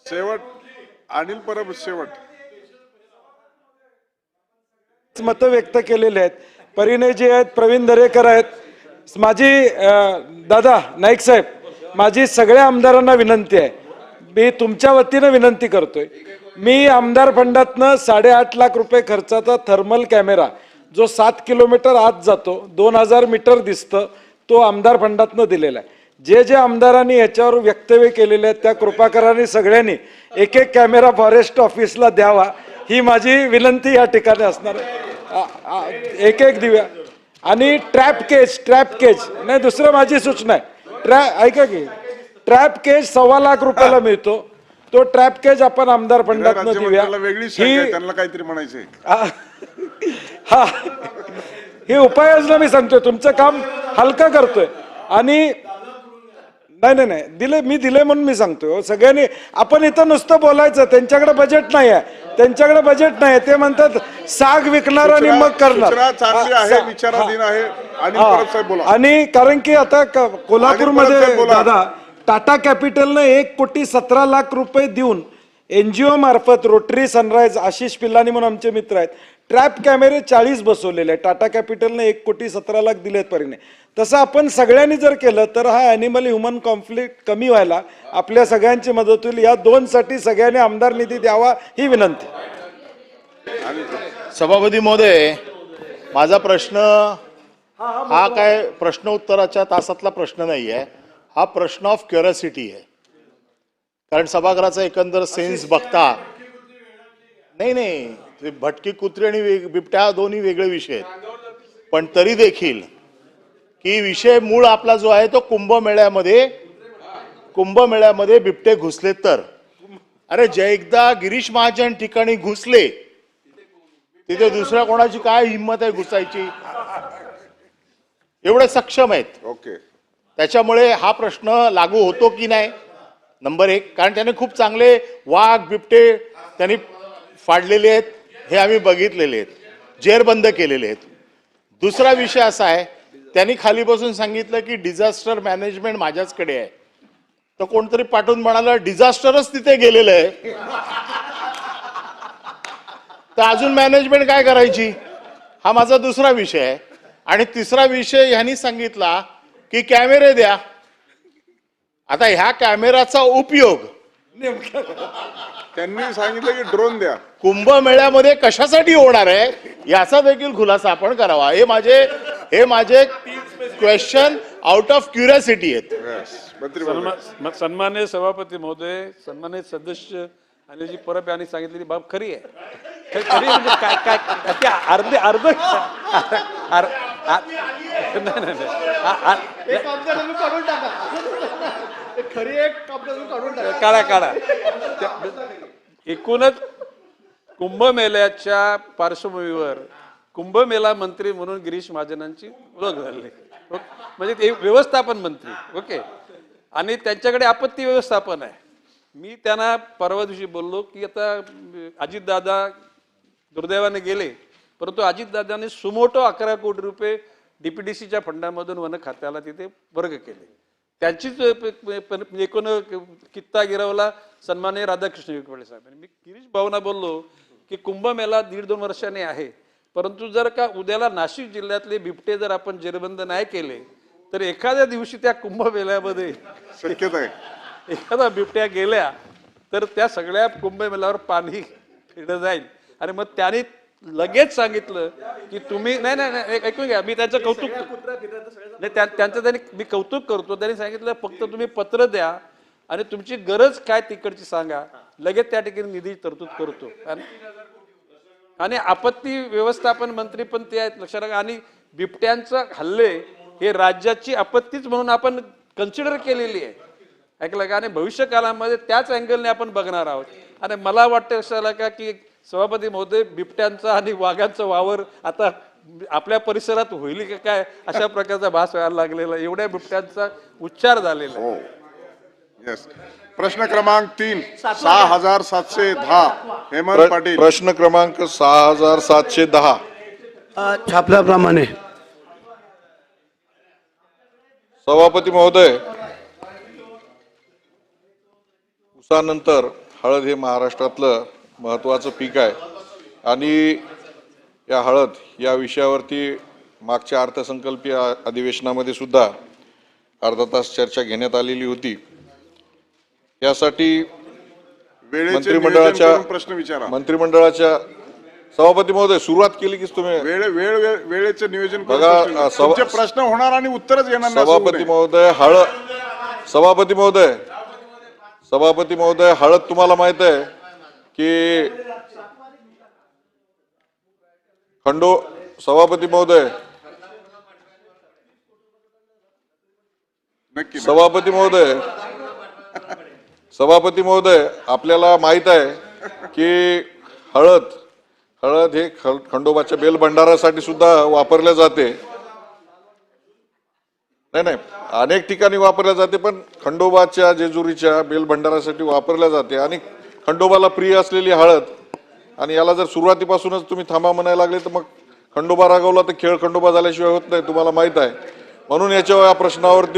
शेवट अनिल परब शेवट मत व्यक्त केलेले आहेत. परिणयजी आहेत, प्रवीण दरेकर आहेत. माझी दादा नाईक साहेब, माझी सगळ्या आमदारांना विनंती आहे, मी तुमच्या वतीनं विनंती करतोय, मी आमदार फंडातनं 8.5 लाख रुपये खर्चाचा थर्मल कॅमेरा जो 7 किलोमीटर आत जातो, 2000 मीटर दिसतं, तो आमदार फंडातनं दिलेला आहे. जे जे आमदारांनी याच्यावर वक्तव्य केलेले आहेत त्या कृपाकरांनी सगळ्यांनी एक एक कॅमेरा फॉरेस्ट ऑफिसला द्यावा, ही माझी विनंती या ठिकाणी असणार आहे. एक एक दिव्या आणि ट्रॅप केज नाही, दुसरं माझी सूचना आहे, ऐका की ट्रॅप केज 1.25 लाख रुपयाला मिळतो, तो ट्रॅप केज आपण आमदार फंडातनं देऊया. त्यांना काहीतरी म्हणायचंय. हा, ही उपाययोजना मी सांगतोय, तुमचं काम हलकं करतोय. आणि नाही दिले, मी दिले म्हणून मी सांगतोय. सगळ्यांनी आपण इथं नुसतं बोलायचं, त्यांच्याकडे बजेट नाही आहे, त्यांच्याकडे बजेट नाही, ते म्हणतात साग विकणार आणि मग करणार. आणि कारण की आता कोल्हापूरमध्ये दादा टाटा कॅपिटलनं 1,17,00,000 रुपये देऊन NGO मार्फत रोटरी सनराईज आशिष पिल्लानी म्हणून आमचे मित्र आहेत, ट्रॅप कॅमेरे 40 बसवलेले आहेत. टाटा कॅपिटलने 1,17,00,000 दिलेत परिणे. तसं आपण सगळ्यांनी जर केलं तर हा ॲनिमल ह्युमन कॉन्फ्लिक्ट कमी व्हायला आपल्या सगळ्यांची मदत होईल. या दोनसाठी सगळ्यांनी आमदार निधी द्यावा ही विनंती. सभापती महोदय, माझा प्रश्न हा काय प्रश्न उत्तराच्या तासातला प्रश्न नाही आहे, हा प्रश्न ऑफ क्युरियोसिटी आहे. कारण सभागृहाचा एकंदर सेन्स बघता नाही, भटकी कुत्री आणि बिबट्या दोन्ही वेगळे विषय आहेत. पण तरी देखील की विषय मूळ आपला जो आहे तो कुंभमेळ्यामध्ये बिबटे घुसले तर, अरे जे एकदा गिरीश महाजन ठिकाणी घुसले तिथे दुसऱ्या कोणाची काय हिंमत आहे घुसायची? एवढे सक्षम आहेत. ओके, त्याच्यामुळे हा प्रश्न लागू होतो की नाही, नंबर 1. कारण त्याने खूप चांगले वाघ बिबटे त्यांनी फाडलेले आहेत, हे आम्ही बघितलेले आहेत, जेरबंद केलेले आहेत. दुसरा विषय असा आहे, त्यांनी खाली बसून सांगितलं की डिझास्टर मॅनेजमेंट माझ्याचकडे आहे. तर कोणतरी पाठवून म्हणाला डिझास्टरच तिथे गेलेलं आहे, तर अजून मॅनेजमेंट काय करायची? हा माझा दुसरा विषय आहे. आणि तिसरा विषय ह्यांनी सांगितला की कॅमेरे द्या. आता ह्या कॅमेराचा उपयोग त्यांनी सांगितलं की ड्रोन द्या. कुंभमेळ्यामध्ये कशासाठी होणार आहे याचा देखील खुलासा आपण करावा. हे माझे क्वेश्चन आउट ऑफ क्युरियोसिटी आहेत. सन्मान्य सभापती महोदय, सन्मान्य सदस्य अनिलजी परब यांनी सांगितलेली बाब खरी आहे. खरी म्हणजे काय अर्ध काढा. एकूणच कुंभमेळ्याच्या पार्श्वभूमीवर कुंभमेळा मंत्री म्हणून गिरीश महाजनांची ओळख झाली, म्हणजे ते व्यवस्थापन मंत्री. ओके, आणि त्यांच्याकडे आपत्ती व्यवस्थापन आहे. मी त्यांना परवा दिवशी बोललो की आता अजितदादा दुर्दैवाने गेले, परंतु अजितदादांनी सुमोटो 11 कोटी रुपये DPDCच्या फंडामधून वन खात्याला तिथे वर्ग केले. त्यांचीच एकूण कित्ता गिरवला सन्माननीय राधाकृष्ण विखे साहेबांनी. मी गिरीश भाऊंना बोललो की कुंभमेळा 1.5-2 वर्षांनी आहे, परंतु जर का उद्याला नाशिक जिल्ह्यातले बिबटे जर आपण जेरबंद नाही केले तर एखाद्या दिवशी त्या कुंभमेळ्यामध्ये शक्यता आहे एखादा बिबट्या गेल्या तर त्या सगळ्या कुंभमेळ्यावर पाणी फिरलं जाईल. आणि मग त्यांनी लगेच सांगितलं की तुम्ही नाही ऐकून घ्या, मी त्यांचं कौतुक नाही, त्यांचं त्यांनी मी कौतुक करतो. त्यांनी सांगितलं फक्त तुम्ही पत्र द्या आणि तुमची गरज काय तिकडची सांगा, लगेच त्या ठिकाणी निधी तरतूद करतो. आणि आपत्ती व्यवस्थापन मंत्री पण ते आहेत, लक्षात राखा. आणि बिबट्यांचा हल्ले हे राज्याची आपत्तीच म्हणून आपण कन्सिडर केलेली आहे, ऐकलं का. आणि भविष्य काळामध्ये त्याच अँगलने आपण बघणार आहोत. आणि मला वाटतं असायला का की सभापती महोदय, बिबट्यांचा आणि वाघांचा वावर आता आपल्या परिसरात होईल का काय अशा प्रकारचा भास व्हायला लागलेला, एवढ्या बिबट्यांचा उच्चार झालेला आहे. प्रश्न क्रमांक 3 6710 हेमंत पाटील. प्रश्न क्रमांक 6710 छापल्याप्रमाणे. सभापती महोदय, उसानंतर हळद हे महाराष्ट्रातलं महत्त्वाचं पीक आहे आणि या हळद या विषयावरती मागच्या अर्थसंकल्पीय अधिवेशनामध्ये सुद्धा अर्धा तास चर्चा घेण्यात आलेली होती. यासाठी वेळेचे नियोजन करून प्रश्न विचारा. मंत्रिमंडळाच्या सभापती महोदय सुरुवात केली की तुम्ही वेळेचे नियोजन करून बघा, प्रश्न विचारा. तुमचे प्रश्न होणार आणि उत्तरच येणार नाही असं होऊ सभापती नये. महोदय सभापती महोदय हळद तुम्हाला माहित आहे की सभापती महोदय नक्की सभापती महोदय आपल्याला माहित आहे की हळद हे खंडोबाच्या बेल भंडारासाठी सुद्धा वापरल्या जाते. नाही अनेक ठिकाणी वापरल्या जाते, पण खंडोबाच्या जेजुरीच्या बेल भंडारासाठी वापरल्या जाते आणि खंडोबाला प्रिय असलेली हळद. आणि याला जर सुरुवातीपासूनच तुम्ही थांबा म्हणायला लागले तर मग खंडोबा रागवला तर खेळ खंडोबा झाल्याशिवाय होत नाही, तुम्हाला माहित आहे. म्हणून या प्रश्नावरती